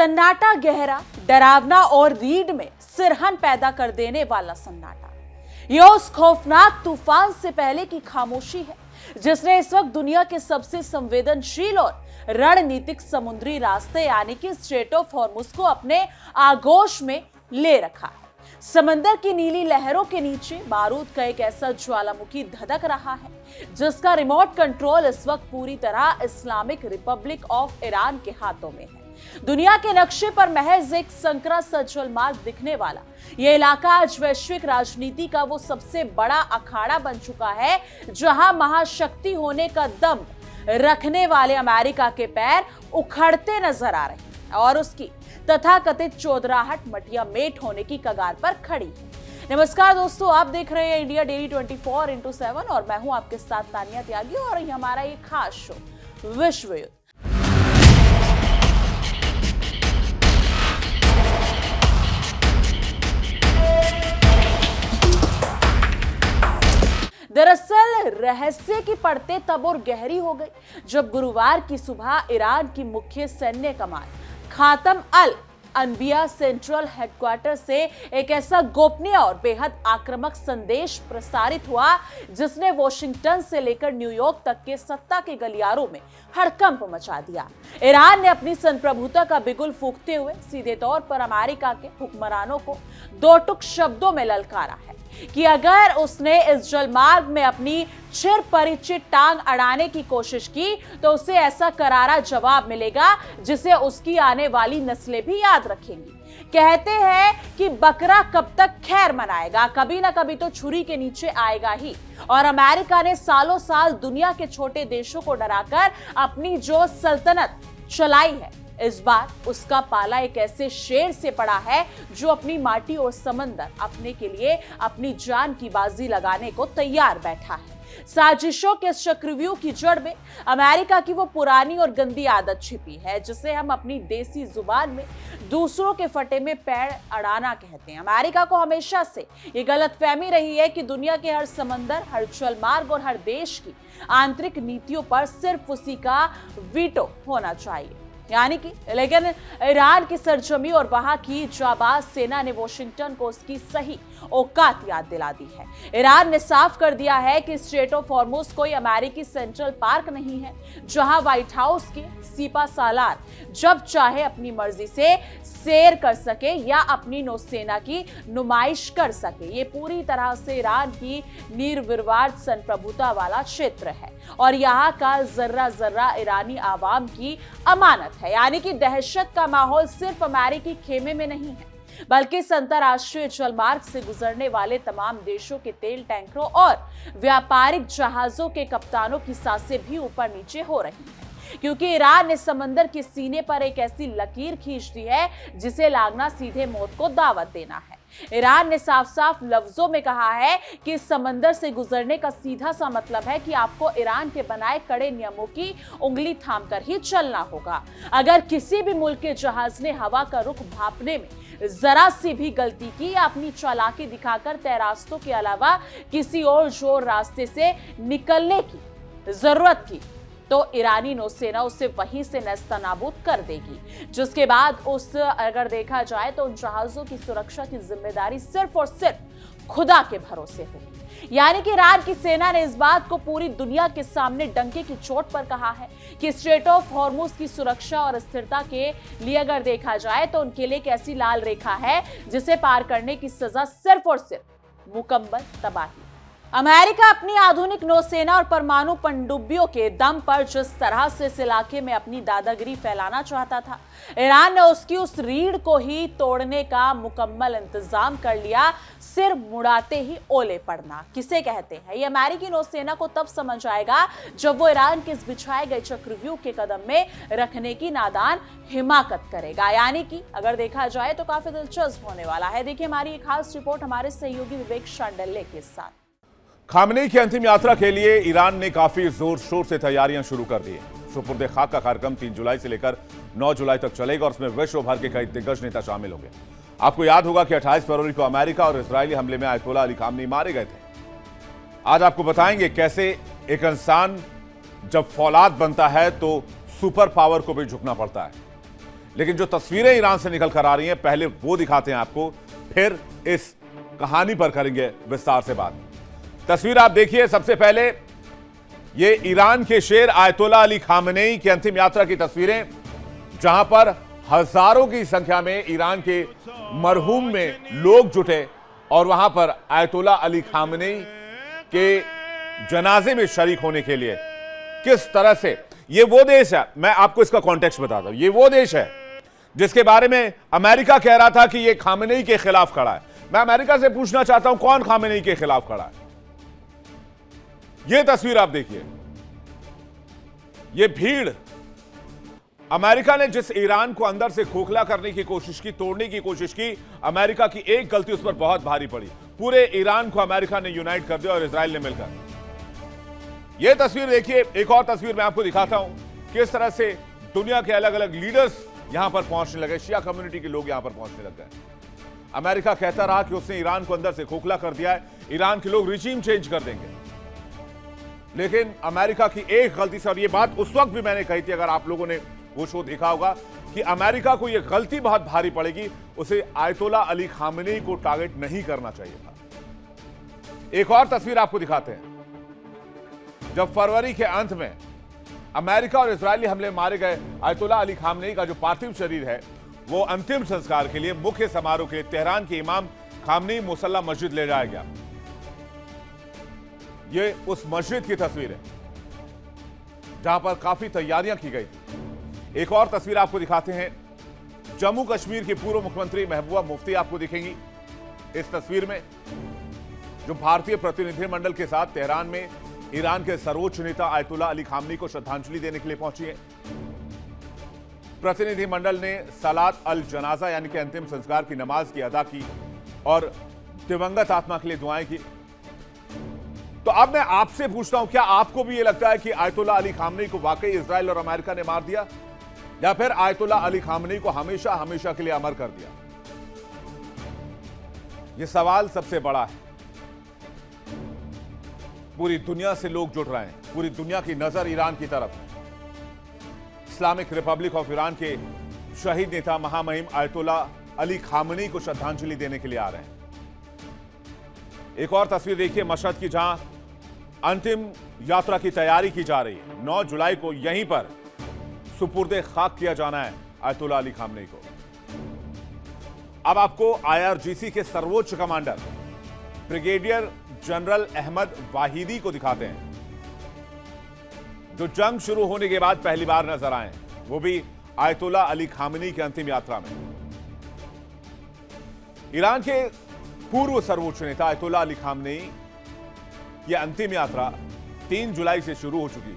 सन्नाटा गहरा, डरावना और रीढ़ में सिरहन पैदा कर देने वाला सन्नाटा। यह उस खौफनाक तूफान से पहले की खामोशी है जिसने इस वक्त दुनिया के सबसे संवेदनशील और रणनीतिक समुद्री रास्ते यानी कि स्ट्रेट ऑफ हॉर्मुज को अपने आगोश में ले रखा है। समंदर की नीली लहरों के नीचे बारूद का एक ऐसा ज्वालामुखी धधक रहा है जिसका रिमोट कंट्रोल इस वक्त पूरी तरह इस्लामिक रिपब्लिक ऑफ ईरान के हाथों में है। दुनिया के नक्शे पर महज एक संकरा सा जलमार्ग दिखने वाला यह इलाका आज वैश्विक राजनीति का वो सबसे बड़ा अखाड़ा बन चुका है जहां महाशक्ति होने का दम रखने वाले अमेरिका के पैर उखड़ते नजर आ रहे हैं और उसकी तथाकथित चौधराहट मटिया मेट होने की कगार पर खड़ी है। नमस्कार दोस्तों, आप देख रहे हैं इंडिया डेली 24x7 और मैं हूं आपके साथ तानिया त्यागी और ये हमारा एक खास शो विश्व युद्ध। दरअसल रहस्य की परतें तब और गहरी हो गई जब गुरुवार की सुबह ईरान की मुख्य सैन्य कमान खातम अल अनबिया सेंट्रल हेडक्वार्टर से एक ऐसा गोपनीय और बेहद आक्रामक संदेश प्रसारित हुआ जिसने वॉशिंगटन से लेकर न्यूयॉर्क तक के सत्ता के गलियारों में हड़कंप मचा दिया। ईरान ने अपनी संप्रभुता का बिगुल फूंकते हुए सीधे तौर पर अमेरिका के हुक्मरानों को दो टुक शब्दों में ललकारा है कि अगर उसने इस जलमार्ग में अपनी चिर परिचित टांग अड़ाने की कोशिश की तो उसे ऐसा करारा जवाब मिलेगा जिसे उसकी आने वाली नस्लें भी याद रखेंगी। कहते हैं कि बकरा कब तक खैर मनाएगा, कभी ना कभी तो छुरी के नीचे आएगा ही। और अमेरिका ने सालों साल दुनिया के छोटे देशों को डराकर अपनी जो सल्तनत चलाई है, इस बार उसका पाला एक ऐसे शेर से पड़ा है जो अपनी माटी और समंदर अपने के लिए अपनी जान की बाजी लगाने को तैयार बैठा है। साजिशों के चक्रव्यूह की जड़ में अमेरिका की वो पुरानी और गंदी आदत छिपी है जिसे हम अपनी देसी जुबान में दूसरों के फटे में पैर अड़ाना कहते हैं। अमेरिका को हमेशा से ये गलतफहमी रही है कि दुनिया के हर समंदर, हर जलमार्ग और हर देश की आंतरिक नीतियों पर सिर्फ उसी का वीटो होना चाहिए, यानी कि लेकिन ईरान की सरजमी और वहां की जाबाज सेना ने वॉशिंगटन को उसकी सही औकात याद दिला दी है। ईरान ने साफ कर दिया है कि स्ट्रेट ऑफ हॉर्मुज कोई अमेरिकी सेंट्रल पार्क नहीं है जहां व्हाइट हाउस के सिपा सालार जब चाहे अपनी मर्जी से सैर कर सके या अपनी नौसेना की नुमाइश कर सके। ये पूरी तरह से ईरान की निर्विवाद संप्रभुता वाला क्षेत्र है और यहाँ का जर्रा जर्रा ईरानी आवाम की अमानत है, यानी कि दहशत का माहौल सिर्फ अमेरिकी खेमे में नहीं है बल्कि इस अंतरराष्ट्रीय जलमार्ग से गुजरने वाले तमाम देशों के तेल टैंकरों और व्यापारिक जहाजों के कप्तानों की सांसें भी ऊपर नीचे हो रही हैं क्योंकि ईरान ने समंदर के सीने पर एक ऐसी लकीर खींच दी है जिसे लागना सीधे मौत को दावत देना है। ईरान ने साफ साफ लफ्जों में कहा है कि इस समंदर से गुजरने का सीधा सा मतलब है कि आपको ईरान के बनाए कड़े नियमों की उंगली थामकर ही चलना होगा। अगर किसी भी मुल्क के जहाज ने हवा का रुख भांपने में जरा सी भी गलती की या अपनी चालाकी दिखाकर तय रास्तों के अलावा किसी और जोर रास्ते से निकलने की जरूरत की तो ईरानी नौसेना उसे वहीं से नेस्तनाबूद कर देगी, जिसके बाद उस अगर देखा जाए तो उन जहाजों की सुरक्षा की जिम्मेदारी सिर्फ और सिर्फ खुदा के भरोसे होगी। यानी कि ईरान की सेना ने इस बात को पूरी दुनिया के सामने डंके की चोट पर कहा है कि स्ट्रेट ऑफ हॉर्मुज की सुरक्षा और स्थिरता के लिए अगर देखा जाए तो उनके लिए एक ऐसी लाल रेखा है जिसे पार करने की सजा सिर्फ और सिर्फ मुकम्मल तबाही। अमेरिका अपनी आधुनिक नौसेना और परमाणु पनडुब्बियों के दम पर जिस तरह से इस इलाके में अपनी दादागिरी फैलाना चाहता था, ईरान ने उसकी उस रीढ़ को ही तोड़ने का मुकम्मल इंतजाम कर लिया। सिर मुड़ाते ही ओले पड़ना किसे कहते हैं, ये अमेरिकी नौसेना को तब समझ आएगा जब वो ईरान के इस बिछाए गए चक्रव्यूह के कदम में रखने की नादान हिमाकत करेगा। यानी कि अगर देखा जाए तो काफी दिलचस्प होने वाला है। देखिए हमारी एक खास रिपोर्ट हमारे सहयोगी विवेक शांडल्ले के साथ। खामनेई की अंतिम यात्रा के लिए ईरान ने काफी जोर शोर से तैयारियां शुरू कर दी हैं। सुपुर्दे खाक का कार्यक्रम 3 जुलाई से लेकर 9 जुलाई तक चलेगा और उसमें विश्व भर के कई दिग्गज नेता शामिल होंगे। आपको याद होगा कि 28 फरवरी को अमेरिका और इजरायली हमले में आयतोल्ला अली खामनेई मारे गए थे। आज आपको बताएंगे कैसे एक इंसान जब फौलाद बनता है तो सुपर पावर को भी झुकना पड़ता है। लेकिन जो तस्वीरें ईरान से निकल कर आ रही हैं, पहले वो दिखाते हैं आपको, फिर इस कहानी पर करेंगे विस्तार से बात। तस्वीर आप देखिए। सबसे पहले ये ईरान के शेर आयतुल्लाह अली खामेनेई की अंतिम यात्रा की तस्वीरें, जहां पर हजारों की संख्या में ईरान के मरहूम में लोग जुटे और वहां पर आयतुल्लाह अली खामेनेई के जनाजे में शरीक होने के लिए। किस तरह से ये वो देश है, मैं आपको इसका कॉन्टेक्स्ट बताता हूं, ये वो देश है जिसके बारे में अमेरिका कह रहा था कि ये खामेनेई के खिलाफ खड़ा है। मैं अमेरिका से पूछना चाहता हूं, कौन खामेनेई के खिलाफ खड़ा है? ये तस्वीर आप देखिए। ये भीड़, अमेरिका ने जिस ईरान को अंदर से खोखला करने की कोशिश की, तोड़ने की कोशिश की, अमेरिका की एक गलती उस पर बहुत भारी पड़ी। पूरे ईरान को अमेरिका ने यूनाइट कर दिया और इजराइल ने मिलकर। यह तस्वीर देखिए। एक और तस्वीर मैं आपको दिखाता हूं, किस तरह से दुनिया के अलग अलग लीडर्स यहां पर पहुंचने लगे, शिया कम्युनिटी के लोग यहां पर पहुंचने लग गए। अमेरिका कहता रहा कि उसने ईरान को अंदर से खोखला कर दिया है, ईरान के लोग रिजीम चेंज कर देंगे। लेकिन अमेरिका की एक गलती से, और यह बात उस वक्त भी मैंने कही थी, अगर आप लोगों ने वो शो देखा होगा, कि अमेरिका को यह गलती बहुत भारी पड़ेगी, उसे आयतुल्लाह अली खामेनेई को टारगेट नहीं करना चाहिए था। एक और तस्वीर आपको दिखाते हैं। जब फरवरी के अंत में अमेरिका और इजरायली हमले मारे गए आयतुल्लाह अली खामेनेई का जो पार्थिव शरीर है, वो अंतिम संस्कार के लिए, मुख्य समारोह के लिए तेहरान के इमाम खामेनेई मुसल्ला मस्जिद ले जाया गया। ये उस मस्जिद की तस्वीर है जहां पर काफी तैयारियां की गई थी। एक और तस्वीर आपको दिखाते हैं। जम्मू कश्मीर की पूर्व मुख्यमंत्री महबूबा मुफ्ती आपको दिखेंगी इस तस्वीर में, जो भारतीय प्रतिनिधिमंडल के साथ तेहरान में ईरान के सर्वोच्च नेता आयतुल्लाह अली खामेनेई को श्रद्धांजलि देने के लिए पहुंची है। प्रतिनिधिमंडल ने सलात अल जनाजा यानी कि अंतिम संस्कार की नमाज की अदा की और दिवंगत आत्मा के लिए दुआएं की। तो अब मैं आपसे पूछता हूं, क्या आपको भी यह लगता है कि आयतुल्लाह अली खामेनेई को वाकई इजराइल और अमेरिका ने मार दिया, या फिर आयतुल्लाह अली खामेनेई को हमेशा हमेशा के लिए अमर कर दिया? यह सवाल सबसे बड़ा है। पूरी दुनिया से लोग जुट रहे हैं, पूरी दुनिया की नजर ईरान की तरफ है। इस्लामिक रिपब्लिक ऑफ ईरान के शहीद नेता महामहिम आयतुल्लाह अली खामेनेई को श्रद्धांजलि देने के लिए आ रहे हैं। एक और तस्वीर देखिए मशहद की, जहां अंतिम यात्रा की तैयारी की जा रही है। 9 जुलाई को यहीं पर सुपुर्दे खाक किया जाना है आयतुल्लाह अली खामेनेई को। अब आपको आईआरजीसी के सर्वोच्च commander brigadier general Ahmad Vahidi को दिखाते हैं, जो जंग शुरू होने के बाद पहली बार नजर आए, वो भी आयतुल्लाह अली खामेनेई की अंतिम यात्रा में। ईरान के पूर्व सर्वोच्च नेता आयतुल्लाह अली खामेनेई की अंतिम यात्रा 3 जुलाई से शुरू हो चुकी है,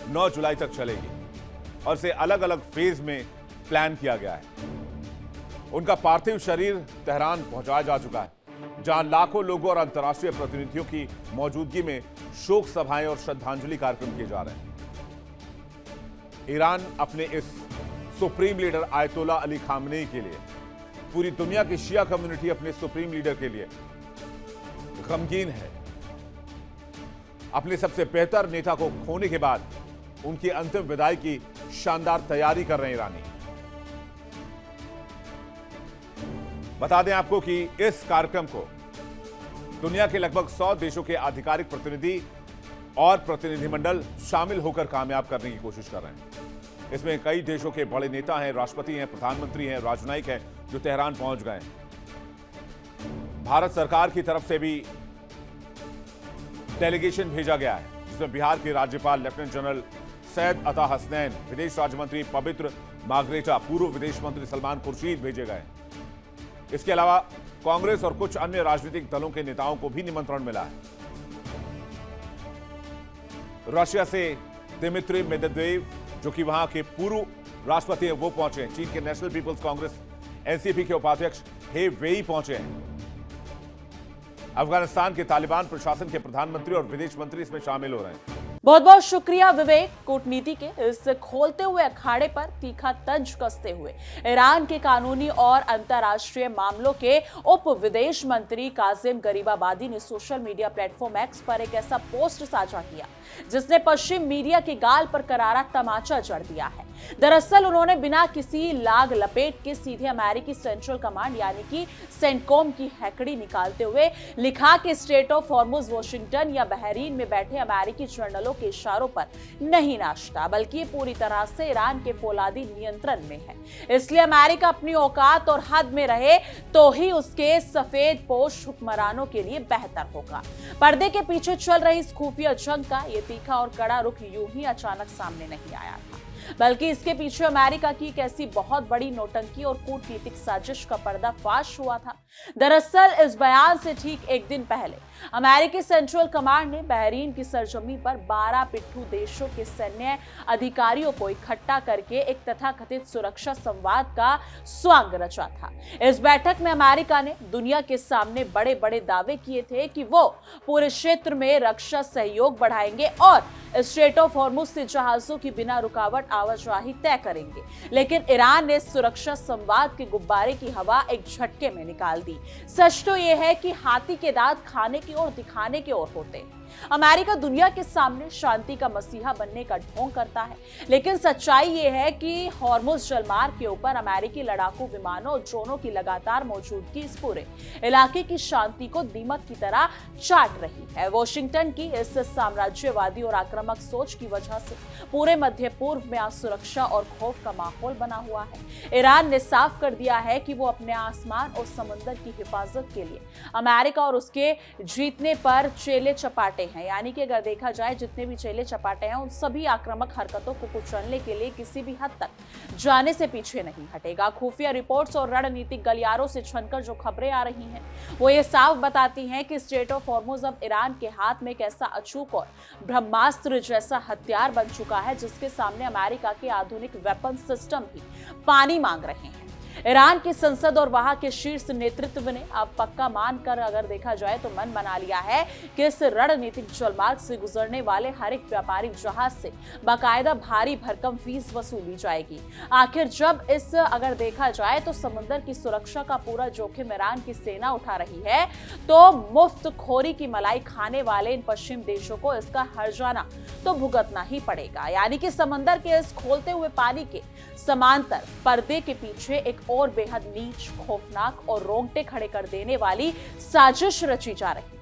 9 जुलाई तक चलेगी और इसे अलग अलग फेज में प्लान किया गया है। उनका पार्थिव शरीर तेहरान पहुंचाया जा चुका है, जहां लाखों लोगों और अंतर्राष्ट्रीय प्रतिनिधियों की मौजूदगी में शोक सभाएं और श्रद्धांजलि कार्यक्रम किए जा रहे हैं। ईरान अपने इस supreme leader Ayatollah Ali Khamenei के लिए, पूरी दुनिया की शिया कम्युनिटी अपने सुप्रीम लीडर के लिए गमगीन है। अपने सबसे बेहतर नेता को खोने के बाद उनकी अंतिम विदाई की शानदार तैयारी कर रहे हैं ईरानी। बता दें आपको कि इस कार्यक्रम को दुनिया के लगभग 100 देशों के आधिकारिक प्रतिनिधि और प्रतिनिधिमंडल शामिल होकर कामयाब करने की कोशिश कर रहे हैं। इसमें कई देशों के बड़े नेता हैं, राष्ट्रपति हैं, प्रधानमंत्री हैं, राजनयिक हैं, जो तेहरान पहुंच गए हैं। भारत सरकार की तरफ से भी डेलीगेशन भेजा गया है, जिसमें बिहार के राज्यपाल लेफ्टिनेंट जनरल सैयद अता हसनैन, विदेश राज्य मंत्री पवित्र मार्ग्रेटा, पूर्व विदेश मंत्री सलमान खुर्शीद भेजे गए। इसके अलावा कांग्रेस और कुछ अन्य राजनीतिक दलों के नेताओं को भी निमंत्रण मिला है। रशिया से दिमित्री मेदवेदेव, जो कि वहां के पूर्व राष्ट्रपति हैं, वो पहुंचे हैं। चीन के नेशनल पीपल्स कांग्रेस एनसीपी के उपाध्यक्ष हे वेई पहुंचे हैं। अफगानिस्तान के तालिबान प्रशासन के प्रधानमंत्री और विदेश मंत्री इसमें शामिल हो रहे हैं। बहुत बहुत शुक्रिया विवेक। कूटनीति के इस खोलते हुए अखाड़े पर तीखा तंज कसते हुए ईरान के कानूनी और अंतर्राष्ट्रीय मामलों के उप विदेश मंत्री कासिम गरीबाबादी ने सोशल मीडिया प्लेटफॉर्म एक्स पर एक ऐसा पोस्ट साझा किया जिसने पश्चिम मीडिया के गाल पर करारा तमाचा जड़ दिया है। दरअसल उन्होंने बिना किसी लाग लपेट के सीधे अमेरिकी सेंट्रल कमांड यानी कि सेंटकॉम की हैकड़ी निकालते हुए लिखा कि स्ट्रेट ऑफ हॉर्मुज वाशिंगटन या बहरीन में बैठे अमेरिकी जर्नलों के इशारों पर नहीं नाचता, बल्कि पूरी तरह से ईरान के फौलादी नियंत्रण में है। इसलिए अमेरिका अपनी औकात और हद में रहे तो ही उसके सफेद पोश हुक्मरानों के लिए बेहतर होगा। पर्दे के पीछे चल रही इस खुफिया जंग का ये तीखा और कड़ा रुख यूं ही अचानक सामने नहीं आया था, बल्कि इसके पीछे अमेरिका की एक ऐसी बहुत बड़ी नौटंकी और कूटनीतिक साजिश का पर्दाफाश हुआ था। दरअसल इस बयान से ठीक एक दिन पहले अमेरिकी सेंट्रल कमांड ने बहरीन की सरजमी पर 12 पिट्ठू देशों के सैन्य अधिकारियों को इकट्ठा करके एक तथाकथित सुरक्षा संवाद का स्वांग रचा था। इस बैठक में अमेरिका ने दुनिया के सामने बड़े बड़े दावे किए थे कि वो पूरे क्षेत्र में रक्षा सहयोग बढ़ाएंगे और स्ट्रेट ऑफ हॉर्मुज से जहाजों की बिना रुकावट आवाजाही तय करेंगे। लेकिन ईरान ने सुरक्षा संवाद के गुब्बारे की हवा एक झटके में निकाल दी। सच तो यह है कि हाथी के दांत खाने की ओर दिखाने की ओर होते हैं। अमेरिका दुनिया के सामने शांति का मसीहा बनने का ढोंग करता है, लेकिन सच्चाई ये है कि हॉर्मुज जलमार्ग के ऊपर अमेरिकी लड़ाकू विमानों और ड्रोनों की लगातार मौजूदगी इस पूरे इलाके की शांति को दीमक की तरह चाट रही है। वॉशिंगटन की इस साम्राज्यवादी और आक्रामक सोच की वजह से पूरे मध्य पूर्व में असुरक्षा और खौफ का माहौल बना हुआ है। ईरान ने साफ कर दिया है कि वो अपने आसमान और समुद्र की हिफाजत के लिए अमेरिका और उसके जीतने पर चेले चपाटे हैं। यानी कि अगर देखा जाए जितने भी चेले चपाटे हैं उन सभी आक्रामक हरकतों को कुचलने के लिए किसी भी हद तक जाने से पीछे नहीं हटेगा। खुफिया रिपोर्ट्स और रणनीतिक गलियारों से छनकर जो खबरें आ रही हैं वो ये साफ बताती हैं कि स्ट्रेट ऑफ हॉर्मुज अब ईरान के हाथ में एक ऐसा अचूक और ब्रह्मास्त्र जैसा हथियार बन चुका है जिसके सामने अमेरिका के आधुनिक वेपन सिस्टम भी पानी मांग रहे हैं। ईरान की संसद और वहां के शीर्ष नेतृत्व ने अब पक्का मानकर अगर देखा जाए तो मन बना लिया है कि इस रणनीतिक जलमार्ग से गुजरने वाले हर एक व्यापारिक जहाज से बाकायदा भारी भरकम फीस वसूली जाएगी। आखिर जब इस अगर देखा जाए तो समुद्र की सुरक्षा का पूरा जोखिम ईरान की सेना उठा रही है तो मुफ्त खोरी की मलाई खाने वाले इन पश्चिम देशों को इसका हर्जाना तो भुगतना ही पड़ेगा। यानी कि समंदर के इस खोलते हुए पानी के समांतर पर्दे के पीछे एक और बेहद नीच, खौफनाक और रोंगटे खड़े कर देने वाली साजिश रची जा रही थी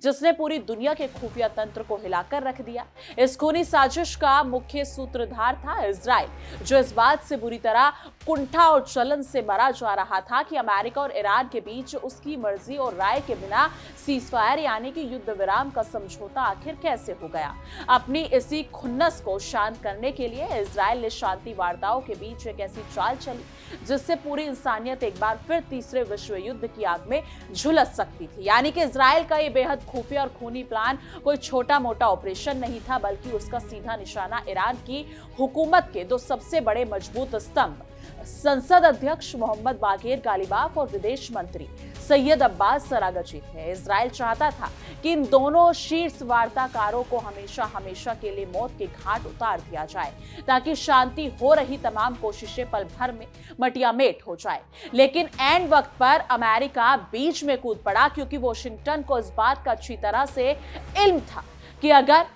जिसने पूरी दुनिया के खुफिया तंत्र को हिलाकर रख दिया। इस खूनी साजिश का मुख्य सूत्रधार था इजराइल, जो इस बात से बुरी तरह कुंठा और चलन से मरा जा रहा था कि अमेरिका और ईरान के बीच उसकी मर्जी और राय के बिना सीजफायर यानी कि युद्ध विराम का समझौता आखिर कैसे हो गया। अपनी इसी खुन्नस को शांत करने के लिए इजराइल ने शांति वार्ताओं के बीच एक ऐसी चाल चली जिससे पूरी इंसानियत एक बार फिर तीसरे विश्व युद्ध की आग में झुलस सकती थी। यानी कि इजराइल का ये बेहद खुफिया और खूनी प्लान कोई छोटा मोटा ऑपरेशन नहीं था, बल्कि उसका सीधा निशाना ईरान की हुकूमत के दो सबसे बड़े मजबूत स्तंभ संसद अध्यक्ष मोहम्मद बागेर गालिबाफ और विदेश मंत्री सैयद अब्बास सरागची थे। इजराइल चाहता था कि इन दोनों शीर्ष वार्ताकारों को हमेशा हमेशा के लिए मौत के घाट उतार दिया जाए ताकि शांति हो रही तमाम कोशिशें पल भर में मटियामेट हो जाए। लेकिन एंड वक्त पर अमेरिका बीच में कूद पड़ा क्योंकि वॉशिंगटन को इस बात का अच्छी तरह से इल्म था कि अगर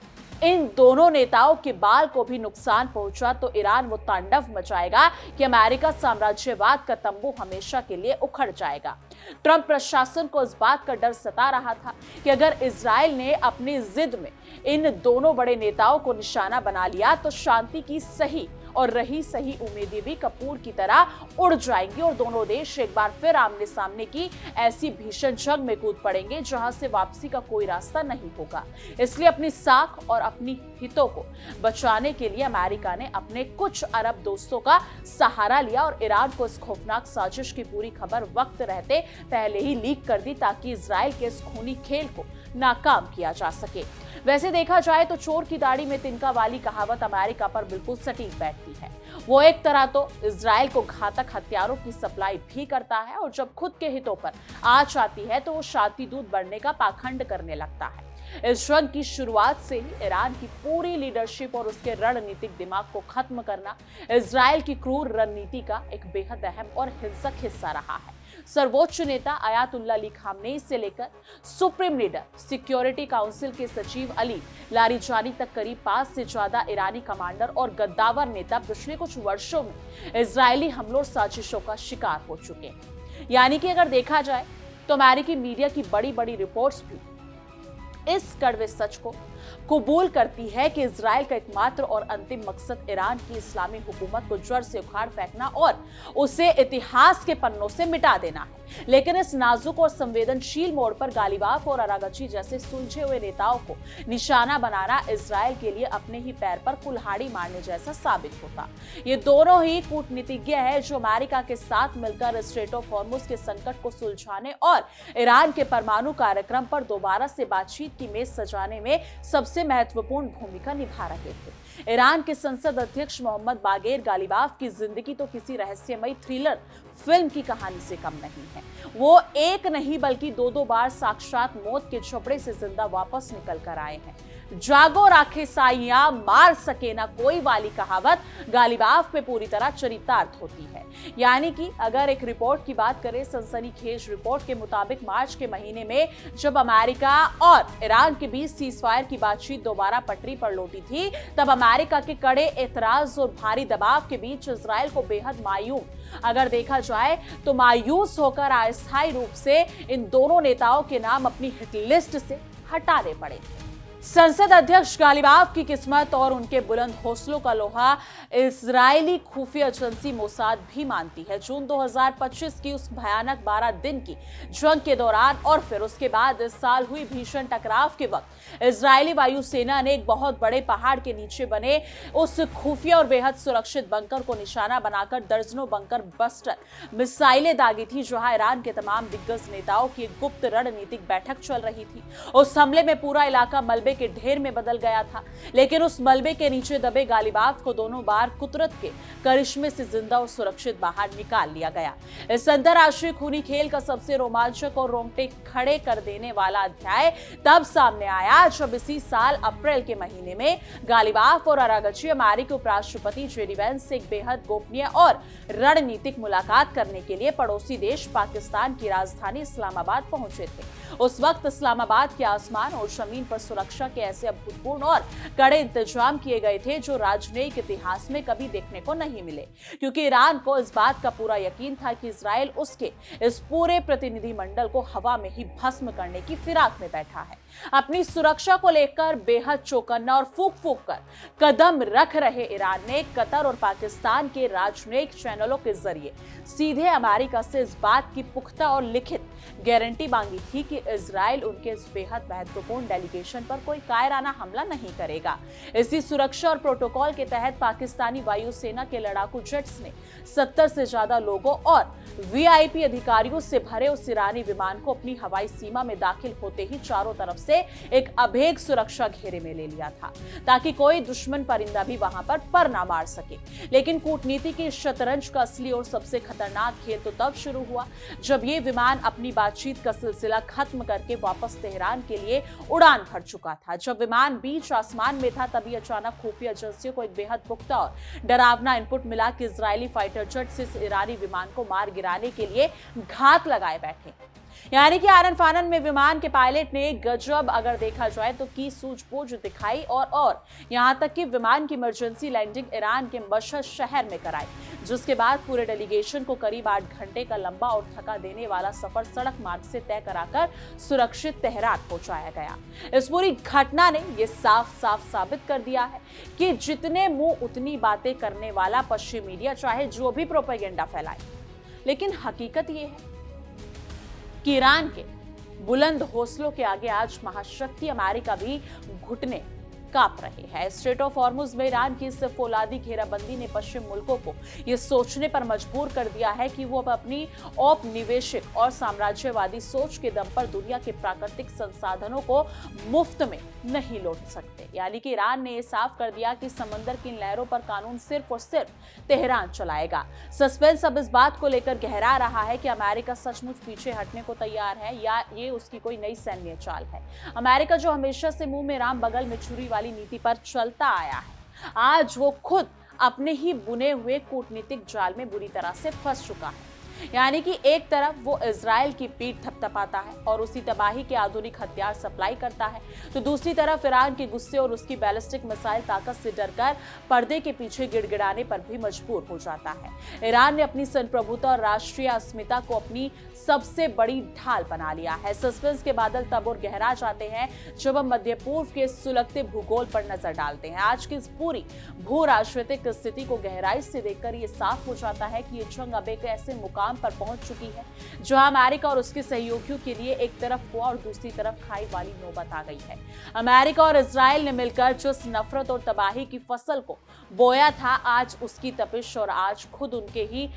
इन दोनों नेताओं के बाल को भी नुकसान पहुंचा तो ईरान वो तांडव मचाएगा कि अमेरिका साम्राज्यवाद का तंबू हमेशा के लिए उखड़ जाएगा। ट्रंप प्रशासन को इस बात का डर सता रहा था कि अगर इजराइल ने अपनी जिद में इन दोनों बड़े नेताओं को निशाना बना लिया तो शांति की सही और रही सही उम्मीदें भी कपूर की तरह उड़ जाएंगी और दोनों देश एक बार फिर आमने सामने की ऐसी भीषण जंग में कूद पड़ेंगे जहां से वापसी का कोई रास्ता नहीं होगा। इसलिए अपनी साख और अपनी हितों को बचाने के लिए अमेरिका ने अपने कुछ अरब दोस्तों का सहारा लिया और ईरान को इस खौफनाक साजिश की पूरी खबर वक्त रहते पहले ही लीक कर दी ताकि इजराइल के इस खूनी खेल को नाकाम किया जा सके। वैसे देखा जाए तो चोर की दाढ़ी में तिनका वाली कहावत अमेरिका पर बिल्कुल सटीक बैठती है। वो एक तरह तो इजराइल को घातक हथियारों की सप्लाई भी करता है और जब खुद के हितों पर आंच आती है तो वो शांति दूत बनने का पाखंड करने लगता है। इस जंग की शुरुआत से ही ईरान की पूरी लीडरशिप और उसके रणनीतिक दिमाग को खत्म करना इजराइल की क्रूर रणनीति का एक बेहद अहम और हिंसक हिस्सा रहा है। सर्वोच्च नेता आयातुल्ला अली खामनेई से लेकर सुप्रीम लीडर सिक्योरिटी काउंसिल के सचिव अली लारिजानी तक करीब 5 से ज्यादा ईरानी कमांडर और गद्दावर नेता पिछले कुछ वर्षों में इजरायली हमलों और साजिशों का शिकार हो चुके हैं। यानी कि अगर देखा जाए तो अमेरिकी मीडिया की बड़ी बड़ी रिपोर्ट्स भी इस कड़वे सच को कबूल करती है कि इजराइल का एकमात्र और अंतिम मकसद ईरान की इस्लामी हुकूमत को जड़ से उखाड़ फेंकना और उसे इतिहास के पन्नों से मिटा देना है। लेकिन इस नाजुक और संवेदनशील मोड़ पर गालिबाफ और अरागची जैसे सुलझे हुए नेताओं को निशाना बनाना इजराइल के लिए अपने ही पैर पर कुल्हाड़ी मारने जैसा साबित होता। ये दोनों ही कूटनीतिज्ञ है जो अमेरिका के साथ मिलकर स्ट्रेट ऑफ हॉर्मुज के संकट को सुलझाने और ईरान के परमाणु कार्यक्रम पर दोबारा से बातचीत की मेज सजाने में सबसे महत्वपूर्ण भूमिका निभा रहे थे। ईरान के संसद अध्यक्ष मोहम्मद बागेर गालिबाफ की जिंदगी तो किसी रहस्यमयी थ्रिलर फिल्म की कहानी से कम नहीं है। वो एक नहीं बल्कि दो बार साक्षात मौत के झोपड़े से जिंदा वापस निकल कर आए हैं। जागो राखे साइयां मार सके ना कोई वाली कहावत गालिबाफ पे पूरी तरह चरितार्थ होती है। यानी कि अगर एक रिपोर्ट की बात करें, सनसनीखेज रिपोर्ट के मुताबिक मार्च के महीने में जब अमेरिका और ईरान के बीच सीजफायर की बातचीत दोबारा पटरी पर लौटी थी, तब अमेरिका के कड़े एतराज और भारी दबाव के बीच इजराइल को बेहद अगर देखा जाए तो मायूस होकर अस्थायी रूप से इन दोनों नेताओं के नाम अपनी हिट लिस्ट से हटाने पड़े। संसद अध्यक्ष गालिबाफ की किस्मत और उनके बुलंद हौसलों का लोहा इजरायली खुफिया एजेंसी मोसाद भी मानती है। जून 2025 की उस भयानक 12 दिन की जंग के दौरान और फिर उसके बाद इस साल हुई भीषण टकराव के वक्त इजरायली वायुसेना ने एक बहुत बड़े पहाड़ के नीचे बने उस खुफिया और बेहद सुरक्षित बंकर को निशाना बनाकर दर्जनों बंकर बस्टर मिसाइलें दागी थी, जहां ईरान के तमाम दिग्गज नेताओं की एक गुप्त रणनीतिक बैठक चल रही थी। उस हमले में पूरा इलाका मलबे के ढेर में बदल गया था, लेकिन उस मलबे के नीचे दबे गालिबाफ को दोनों बार कुदरत के करिश्मे से जिंदा और सुरक्षित बाहर निकाल लिया गया। इस अंतरराष्ट्रीय खूनी खेल का सबसे रोमांचक और रोंगटे खड़े कर देने वाला अध्याय तब सामने आया जब इसी साल अप्रैल के महीने में गालिबाफ और अरागची अमेरिकी उपराष्ट्रपति जेडी वेंस से एक बेहद गोपनीय और रणनीतिक मुलाकात करने के लिए पड़ोसी देश पाकिस्तान की राजधानी इस्लामाबाद पहुंचे थे। उस वक्त इस्लामाबाद के आसमान और जमीन पर सुरक्षा के ऐसे अभूतपूर्व और कड़े इंतजाम किए गए थे जो राजनयिक इतिहास में कभी देखने को नहीं मिले, क्योंकि ईरान को इस बात का पूरा यकीन था कि इजराइल उसके इस पूरे प्रतिनिधिमंडल को हवा में ही भस्म करने की फिराक में बैठा है। अपनी सुरक्षा को लेकर बेहद चौकन्ना और फूंक फूंक कर कदम रख रहे ईरान ने कतर और पाकिस्तान के राजनयिक चैनलों के जरिए सीधे अमेरिका से इस बात की पुख्ता और लिखित गारंटी मांगी थी कि इजराइल उनके इस बेहद महत्वपूर्ण डेलीगेशन पर कोई कायराना हमला नहीं करेगा। इसी सुरक्षा और प्रोटोकॉल के तहत पाकिस्तानी वायुसेना के लड़ाकू जेट्स ने 70 से ज्यादा लोगों और वीआईपी अधिकारियों से भरे उस ईरानी विमान को अपनी हवाई सीमा में दाखिल होते ही चारों तरफ से एक अभेद सुरक्षा घेरे में ले लिया था, ताकि कोई दुश्मन परिंदा भी वहां पर ना मार सके। लेकिन कूटनीति की शतरंज का असली और सबसे खतरनाक खेल तो तब शुरू हुआ जब ये विमान अपनी बातचीत का सिलसिला खत्म करके वापस तेहरान के लिए उड़ान भर चुका था। जब विमान बीच आसमान में था, तभी अचानक खुफिया एजेंसियों को एक बेहद पुख्ता और डरावना इनपुट मिला कि इजरायली फाइटर जेट से इस ईरानी विमान को मार गिराने के लिए घात लगाए बैठे। यानी कि आनन फानन में विमान के पायलट ने गजब अगर देखा जाए तो की सूझबूझ दिखाई और यहां तक कि विमान की इमरजेंसी लैंडिंग ईरान के मशहद शहर में कराई, जिसके बाद पूरे डेलीगेशन को करीब 8 घंटे का लंबा और थका देने वाला सफर सड़क मार्ग से तय कराकर सुरक्षित तेहरान पहुंचाया गया। इस पूरी घटना ने यह साफ साबित कर दिया है कि जितने मुंह उतनी बातें करने वाला पश्चिमी मीडिया चाहे जो भी प्रोपेगेंडा फैलाए, लेकिन हकीकत यह है कि ईरान के बुलंद हौसलों के आगे आज महाशक्ति अमेरिका भी घुटने कांप रहे हैं। स्ट्रेट ऑफ हॉर्मुज में ईरान की इस फौलादी घेराबंदी ने पश्चिम मुल्कों को यह सोचने पर मजबूर कर दिया है कि वो अब अपनी औपनिवेशिक और साम्राज्यवादी सोच के दम पर दुनिया के प्राकृतिक संसाधनों को मुफ्त में नहीं लौट सकते। यानी कि ईरान ने यह साफ कर दिया कि समंदर की लहरों पर कानून सिर्फ और सिर्फ तेहरान चलाएगा। सस्पेंस अब इस बात को लेकर गहरा रहा है कि अमेरिका सचमुच पीछे हटने को तैयार है या ये उसकी कोई नई सैन्य चाल है। अमेरिका जो हमेशा से मुंह में राम बगल में छुरी वाली नीति पर चलता आया है, आज वो खुद अपने ही बुने हुए कूटनीतिक जाल में बुरी तरह से फंस चुका है। यानी कि एक तरफ वो इजराइल की पीठ थपथपाता है और उसी तबाही के आधुनिक हथियार सप्लाई करता है, तो दूसरी तरफ ईरान के गुस्से और उसकी बैलिस्टिक मिसाइल ताकत से डरकर पर्दे के पीछे गिड़गिड़ाने पर भी मजबूर हो जाता है। ईरान ने अपनी संप्रभुता और राष्ट्रीय अस्मिता को अपनी सबसे बड़ी ढाल बना लिया है। सस्पेंस के बादल तब और गहरा जाते हैं जब हम मध्य पूर्व के सुलगते भूगोल पर नजर डालते हैं। आज की इस पूरी भू राजनीतिक स्थिति को गहराई से देखकर ये साफ हो जाता है कि ये जंग अब एक ऐसे मुकाम पर पहुंच चुकी है जहां अमेरिका और उसके सहयोगियों के लिए एक तरफ हुआ और दूसरी तरफ खाई वाली नौबत आ गई है। अमेरिका और इजराइल ने मिलकर जिस नफरत और तबाही की फसल को बोया था, आज उसकी तपिश और आज खुद उनके ही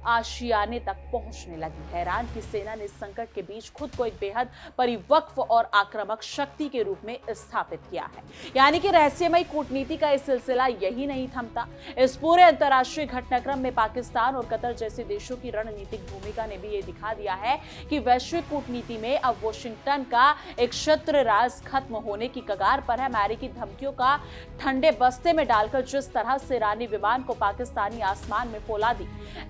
आशियाने तक पहुंचने लगी है। ईरान की सेना ने इस संकट के बीच खुद को एक बेहद परिपक्व और आक्रामक शक्ति के रूप में स्थापित किया है। यानी कि रहस्यमय कूटनीति का इस सिलसिला यही नहीं थमता। इस पूरे अंतर्राष्ट्रीय घटनाक्रम में पाकिस्तान और कतर जैसे देशों की रणनीतिक भूमिका ने भी ये दिखा दिया है कि वैश्विक कूटनीति में अब वॉशिंगटन का एक शत्र राज खत्म होने की कगार पर है। अमेरिकी धमकियों का ठंडे बस्ते में डालकर जिस तरह से ईरानी विमान को पाकिस्तानी आसमान में फौलादी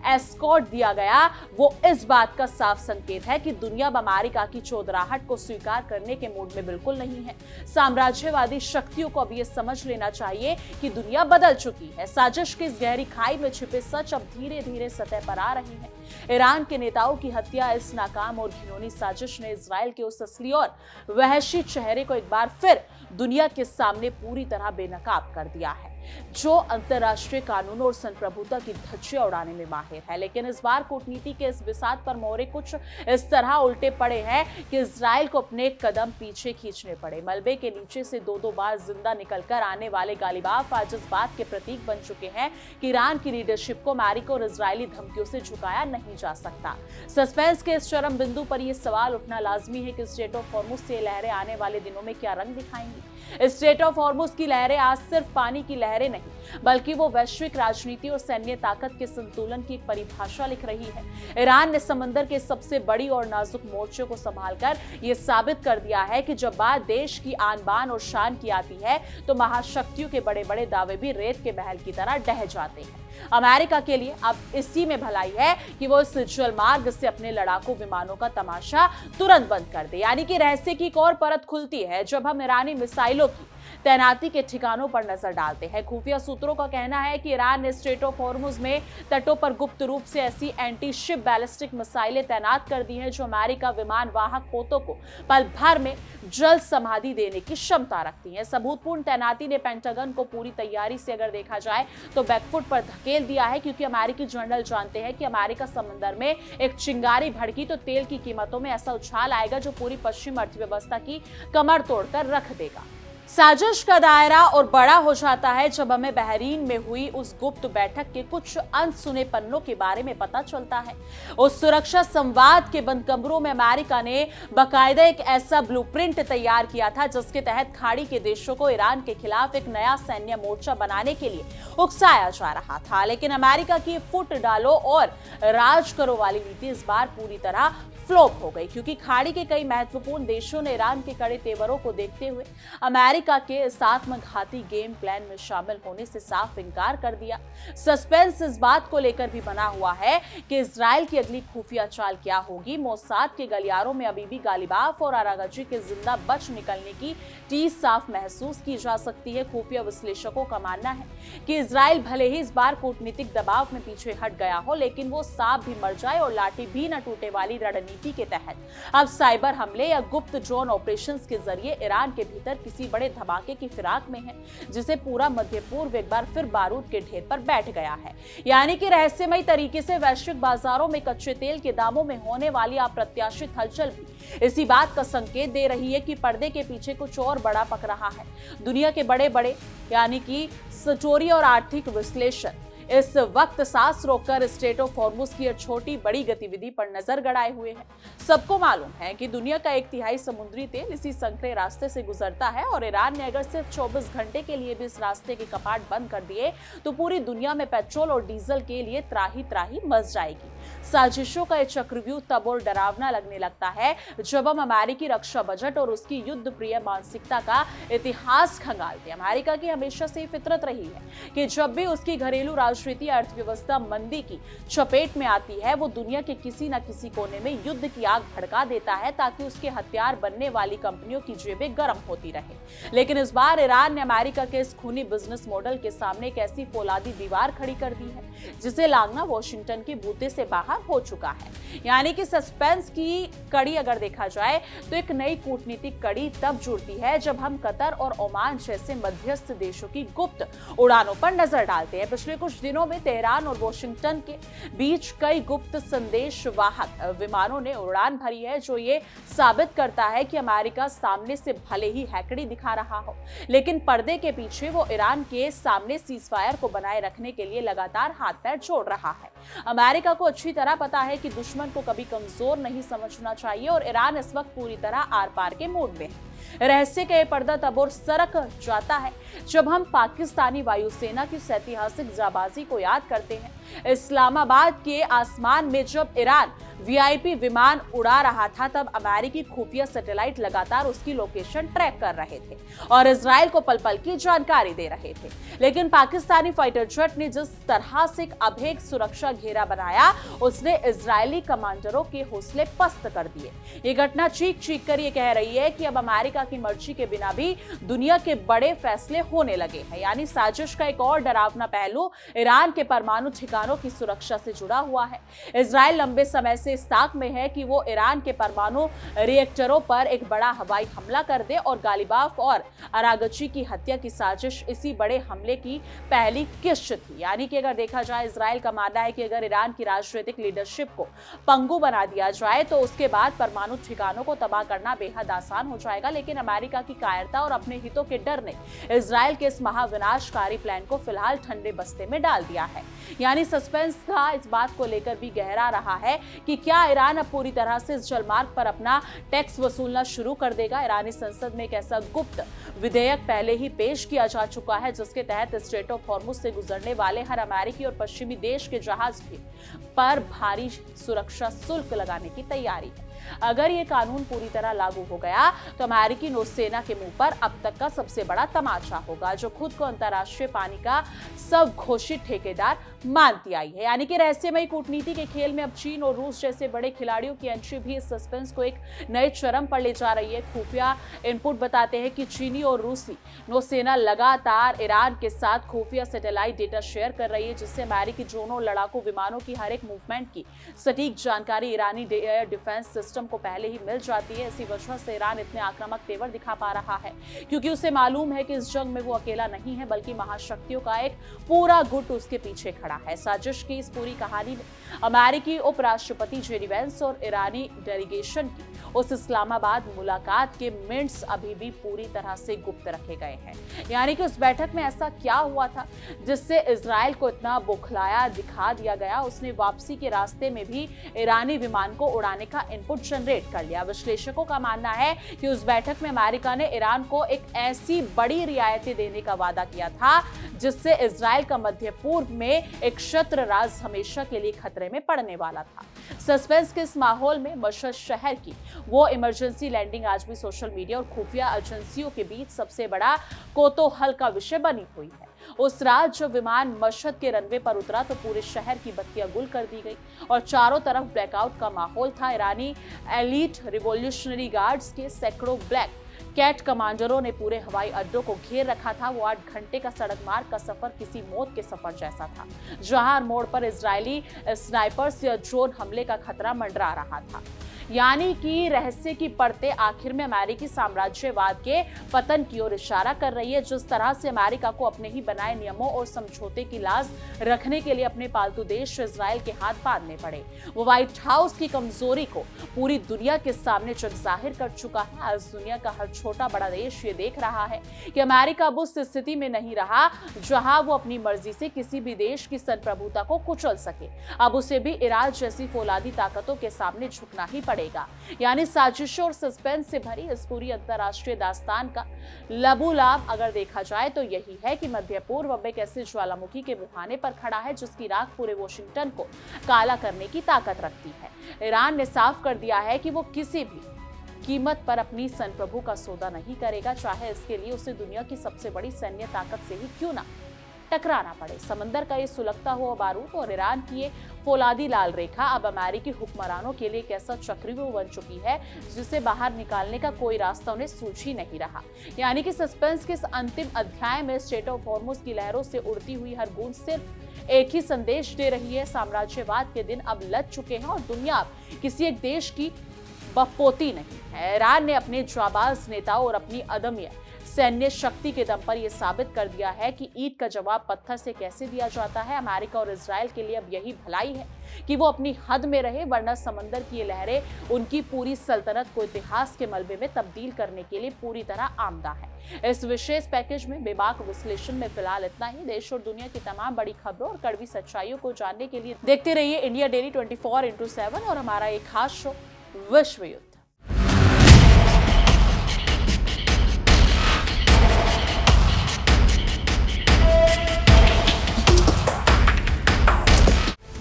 एस्कॉर्ट दिया गया, वो इस बात का साफ संकेत है कि दुनिया अब अमेरिका की चौधराहट को स्वीकार करने के मूड में बिल्कुल नहीं है। साम्राज्यवादी शक्तियों को अब ये समझ लेना चाहिए कि दुनिया बदल चुकी है। साजिश की इस गहरी खाई में छिपे सच अब धीरे धीरे सतह पर आ रही है। ईरान के नेताओं की हत्या, इस नाकाम और घिनौनी साजिश ने इजराइल के उस असली और वहशी चेहरे को एक बार फिर दुनिया के सामने पूरी तरह बेनकाब कर दिया है, जो अंतर्राष्ट्रीय कानूनों और संप्रभुता की धज्जियां उड़ाने में माहिर है। लेकिन इस बार कूटनीति के इस बिसात पर मोहरे कुछ इस तरह उल्टे पड़े हैं कि इजराइल को अपने कदम पीछे खींचने पड़े। मलबे के नीचे से दो बार जिंदा निकलकर आने वाले गालिबाफ आज इस बात के प्रतीक बन चुके हैं कि ईरान की लीडरशिप को अमेरिका और इजरायली धमकियों से झुकाया नहीं जा सकता। सस्पेंस के इस चरम बिंदु पर यह सवाल उठना लाजमी है कि स्ट्रेट ऑफ हॉर्मुज से लहरें आने वाले दिनों में क्या रंग दिखाएंगी। स्ट्रेट ऑफ हॉर्मुज की लहरें आज सिर्फ पानी की लहरें नहीं, बल्कि वो वैश्विक राजनीति और सैन्य ताकत के संतुलन की परिभाषा लिख रही है। ईरान ने समंदर के सबसे बड़ी और नाजुक मोर्चे को संभालकर ये साबित कर दिया है कि जब बात देश की आन बान और शान की आती है, तो महाशक्तियों के बड़े बड़े दावे भी रेत के महल की तरह ढह जाते हैं। अमेरिका के लिए अब इसी में भलाई है कि वो इस जल मार्ग से अपने लड़ाकू विमानों का तमाशा तुरंत बंद कर दे। यानी कि रहस्य की एक और परत खुलती है जब हम ईरानी मिसाइलों की तैनाती के ठिकानों पर नजर डालते हैं। खुफिया सूत्रों का कहना है कि ईरान ने स्ट्रेट ऑफ हॉर्मुज में तटों पर गुप्त रूप से ऐसी एंटी शिप बैलिस्टिक मिसाइलें तैनात कर दी हैं जो अमेरिका विमान वाहक पोतों को पल भर में जल समाधि देने की क्षमता रखती हैं। सबूतपूर्ण तैनाती ने पेंटागन को पूरी तैयारी से अगर देखा जाए तो बैकफुट पर धकेल दिया है, क्योंकि अमेरिकी जनरल जानते हैं कि अमेरिका समंदर में एक चिंगारी भड़की तो तेल की कीमतों में ऐसा उछाल आएगा जो पूरी पश्चिम अर्थव्यवस्था की कमर तोड़कर रख देगा। साजिश का दायरा और बड़ा हो जाता है जब हमें बहरीन में हुई उस गुप्त बैठक के कुछ अनसुने पन्नों के बारे में पता चलता है। उस सुरक्षा संवाद के बंद कमरों में अमेरिका ने बाकायदा एक ऐसा ब्लूप्रिंट तैयार किया था जिसके तहत खाड़ी के देशों को ईरान के खिलाफ एक नया सैन्य मोर्चा बनाने के लिए उकसाया जा रहा था। लेकिन अमेरिका की फुट डालो और राज करो वाली नीति इस बार पूरी तरह फ्लॉप हो गई, क्योंकि खाड़ी के कई महत्वपूर्ण देशों ने ईरान के कड़े तेवरों को देखते हुए अमेरिका के इस आत्मघाती गेम प्लान में शामिल होने से साफ इनकार कर दिया। सस्पेंस इस बात को लेकर भी बना हुआ है कि इजराइल की अगली खुफिया चाल क्या होगी। मोसाद के गलियारों में अभी भी गालिबाफ और आरागची के जिंदा बच निकलने की टीज साफ महसूस की जा सकती है। खुफिया विश्लेषकों का मानना है कि इजराइल भले ही इस बार कूटनीतिक दबाव में पीछे हट गया हो, लेकिन वो सांप भी मर जाए और लाठी भी न टूटे वाली रणनीति के तहत अब साइबर हमले या गुप्त ड्रोन ऑपरेशंस के जरिए ईरान के भीतर किसी बड़े बड़े धमाके की फिराक में है, जिसे पूरा मध्य पूर्व एक बार फिर बारूद के ढेर पर बैठ गया है। यानी कि रहस्यमयी तरीके से वैश्विक बाजारों में कच्चे तेल के दामों में होने वाली अप्रत्याशित हलचल भी इसी बात का संकेत दे रही है कि पर्दे के पीछे कुछ और बड़ा पक रहा है। दुनिया के बड़े बड़े यानी कि चोरी और आर्थिक विश्लेषण इस वक्त सांस रोककर स्ट्रेट ऑफ हॉर्मुज की छोटी बड़ी गतिविधि पर नजर गड़ाए हुए हैं। सबको मालूम है कि दुनिया का 1/3 समुद्री तेल इसी संकरे रास्ते से गुजरता है और ईरान ने अगर सिर्फ 24 घंटे के लिए भी इस रास्ते के कपाट बंद कर दिए तो पूरी दुनिया में पेट्रोल और डीजल के लिए त्राही त्राही मच जाएगी। साजिशों का यह चक्रव्यूह तब और डरावना लगने लगता है जब हम अमेरिकी रक्षा बजट और उसकी युद्ध प्रिय मानसिकता का इतिहास खंगालते हैं। अमेरिका की हमेशा से फितरत रही है कि जब भी उसकी घरेलू राष्ट्रीय अर्थव्यवस्था मंदी की चपेट में आती है, वो दुनिया के किसी न किसी कोने में युद्ध की आग भड़का देता है ताकि उसके हथियार बनने वाली कंपनियों की जेबें गर्म होती रहे। लेकिन इस बार ईरान ने अमेरिका के इस खूनी बिजनेस मॉडल के सामने एक ऐसी फौलादी दीवार खड़ी कर दी है जिसे लांघना वॉशिंगटन के बूते से बाहर हो चुका है। यानी कि सस्पेंस की कड़ी अगर देखा जाए तो एक नई कूटनीतिक कड़ी तब जुड़ती है जब हम कतर और ओमान जैसे मध्यस्थ देशों की गुप्त उड़ानों पर नजर डालते हैं। पिछले कुछ दिनों में तेहरान और वॉशिंगटन के बीच कई गुप्त संदेश वाहक विमानों ने उड़ान भरी है, जो ये साबित करता है कि अमेरिका सामने से भले ही हैकड़ी दिखा रहा हो, लेकिन पर्दे के पीछे वो ईरान के सामने सीजफायर को बनाए रखने के लिए लगातार हाथ पैर जोड़ रहा है। अमेरिका को अच्छी तरह पता है कि दुश्मन को कभी कमजोर नहीं समझना चाहिए और ईरान इस वक्त पूरी तरह आर पार के मूड में है। रहस्य का यह पर्दा तब और सरक जाता है जब हम पाकिस्तानी वायुसेना की ऐतिहासिक जाबाजी को याद करते हैं। इस्लामाबाद के आसमान में जब ईरान वीआईपी विमान उड़ा रहा था, तब अमेरिकी खुफिया सैटेलाइट लगातार उसकी लोकेशन ट्रैक कर रहे थे और इजराइल को पल पल की जानकारी दे रहे थे। लेकिन पाकिस्तानी फाइटर जेट ने जिस तरह से एक अभेद सुरक्षा घेरा बनाया, उसने इजरायली कमांडरों के हौसले पस्त कर दिए। ये घटना चीख चीख कर ये कह रही है कि अब अमेरिका की मर्जी के बिना भी दुनिया के बड़े फैसले होने लगे हैं। यानी साजिश का एक और डरावना पहलू ईरान के परमाणु ठिकानों की सुरक्षा से जुड़ा हुआ है। इजराइल लंबे समय से इस ताक में है कि वो ईरान के परमाणु रिएक्टरों पर एक बड़ा हवाई हमला कर दे और गालिबाफ और अरागची की हत्या की साजिश इसी बड़े हमले की पहली किस्त थी। यानी कि अगर देखा जाए, इजराइल का मानना है कि अगर ईरान की राजनीतिक लीडरशिप को पंगु बना दिया जाए तो उसके बाद परमाणु ठिकानों को तबाह करना बेहद आसान हो जाएगा। लेकिन अमेरिका की कायरता और अपने हितों के डर ने इजराइल के इस महाविनाशकारी प्लान को फिलहाल ठंडे बस्ते में डाल दिया है। यानी सस्पेंस का इस बात को लेकर भी गहरा रहा है कि क्या ईरान अब पूरी तरह से इस जलमार्ग पर अपना टैक्स वसूलना शुरू कर देगा। ईरानी संसद में एक ऐसा गुप्त विधेयक पहले ही पेश किया जा चुका है जिसके तहत स्ट्रेट ऑफ हॉर्मुज से गुजरने वाले हर अमेरिकी और पश्चिमी देश के जहाज पर भारी सुरक्षा शुल्क लगाने की तैयारी है। अगर ये कानून पूरी तरह लागू हो गया तो अमेरिकी नौसेना के मुंह पर अब तक का सबसे बड़ा तमाचा होगा, जो खुद को अंतर्राष्ट्रीय पानी का सब घोषित ठेकेदार मानती आई है। यानी कि रहस्यमयी कूटनीति के खेल में अब चीन और रूस जैसे बड़े खिलाड़ियों की एंट्री भी इस सस्पेंस को एक नए चरम पर ले जा रही है। खुफिया इनपुट बताते हैं कि चीनी और रूसी नौसेना लगातार ईरान के साथ खुफिया सैटेलाइट डेटा शेयर कर रही है, जिससे अमेरिकी ड्रोनों, लड़ाकू विमानों की हर एक मूवमेंट की सटीक जानकारी ईरानी एयर डिफेंस सिस्टम को पहले ही मिल जाती है। इसी वजह से ईरान इतने आक्रामक तेवर दिखा पा रहा है, क्योंकि उसे मालूम है कि इस जंग में वो अकेला नहीं है, बल्कि महाशक्तियों का एक पूरा गुट उसके पीछे खड़ा है। साजिश की इस पूरी कहानी में अमेरिकी उपराष्ट्रपति जेडी वेंस और ईरानी डेलीगेशन की उस इस्लामाबाद मुलाकात के मिनट्स अभी भी पूरी तरह से गुप्त रखे गए हैं। यानी कि उस बैठक में ऐसा क्या हुआ था जिससे इजराइल को इतना बौखलाया दिखा दिया गया। उसने वापसी के रास्ते में भी ईरानी विमान को उड़ाने का इनपुट जनरेट कर लिया। विश्लेषकों का मानना है कि उस बैठक में अमेरिका ने ईरान को एक ऐसी बड़ी रियायतें देने का वादा किया था जिससे इजराइल का मध्य पूर्व में एक शत्र राज हमेशा के लिए खतरे में पड़ने वाला था। सस्पेंस के इस माहौल में मशहद शहर की वो इमरजेंसी लैंडिंग आज भी सोशल मीडिया और खुफिया एजेंसियों के बीच सबसे बड़ा कौतूहल का विषय बनी हुई है। उस रात जब विमान मशहद के रनवे पर उतरा तो पूरे शहर की बत्तियां गुल कर दी गई और चारों तरफ ब्लैकआउट का माहौल था। ईरानी एलीट रिवॉल्यूशनरी गार्ड्स के सैकड़ों ब्लैक कैट कमांडरों ने पूरे हवाई अड्डों को घेर रखा था। वो 8 घंटे का सड़क मार्ग का सफर किसी मौत के सफर जैसा था, जहां हर मोड़ पर इजरायली स्नाइपर्स या ड्रोन हमले का खतरा मंडरा रहा था। यानी कि रहस्य की परतें आखिर में अमेरिकी साम्राज्यवाद के पतन की ओर इशारा कर रही है। जिस तरह से अमेरिका को अपने ही बनाए नियमों और समझौते की लाज रखने के लिए अपने पालतू देश इजराइल के हाथ बांधने पड़े, वो व्हाइट हाउस की कमजोरी को पूरी दुनिया के सामने जग जाहिर कर चुका है। आज दुनिया का हर छोटा बड़ा देश ये देख रहा है कि अमेरिका अब उस स्थिति में नहीं रहा जहां वो अपनी मर्जी से किसी भी देश की संप्रभुता को कुचल सके। अब उसे भी ईरान जैसी फौलादी ताकतों के सामने झुकना ही पड़ेगा। यानी साजिशों और सस्पेंस से भरी इस पूरी अंतरराष्ट्रीय दास्तान का लबूलाभ अगर देखा जाए तो यही है कि मध्य पूर्व अब एक ऐसे ज्वालामुखी के मुहाने पर खड़ा है जिसकी राख पूरे वॉशिंगटन को काला करने की ताकत रखती है। ईरान ने साफ कर दिया है कि वो किसी भी कीमत पर अपनी संप्रभु का सौदा नहीं करेगा, चाहे इसके लिए उसे दुनिया की सबसे बड़ी सैन्य ताकत से ही क्यों ना टकराना पड़े। समंदर का ये सुलगता हुआ बारूद और ईरान की ये फौलादी लाल रेखा अब अमेरिकी हुक्मरानों के लिए एक ऐसा चक्रव्यूह बन चुकी है जिसे बाहर निकालने का कोई रास्ता उन्हें सूझ ही नहीं रहा। यानी कि सस्पेंस के इस अंतिम अध्याय में स्ट्रेट ऑफ हॉर्मुज की लहरों से उड़ती हुई हर बूंद सिर्फ एक ही संदेश दे रही है, साम्राज्यवाद के दिन अब लद चुके हैं और दुनिया अब किसी एक देश की बपोती नहीं है। ईरान ने अपने जाबाज नेताओं और अपनी अदम्य सैन्य शक्ति के दम पर यह साबित कर दिया है कि ईंट का जवाब पत्थर से कैसे दिया जाता है। अमेरिका और इजराइल के लिए अब यही भलाई है कि वो अपनी हद में रहे, वरना समंदर की ये लहरें उनकी पूरी सल्तनत को इतिहास के मलबे में तब्दील करने के लिए पूरी तरह आमदा है। इस विशेष पैकेज में बेबाक विश्लेषण में फिलहाल इतना ही। देश और दुनिया की तमाम बड़ी खबरों और कड़वी सच्चाइयों को जानने के लिए देखते रहिए इंडिया डेली 24x7 और हमारा एक खास शो विश्व युद्ध।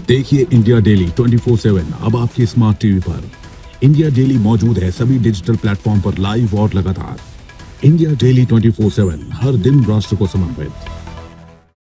देखिए इंडिया डेली 24/7 अब आपके स्मार्ट टीवी पर। इंडिया डेली मौजूद है सभी डिजिटल प्लेटफॉर्म पर लाइव और लगातार। इंडिया डेली 24/7 हर दिन राष्ट्र को समर्पित।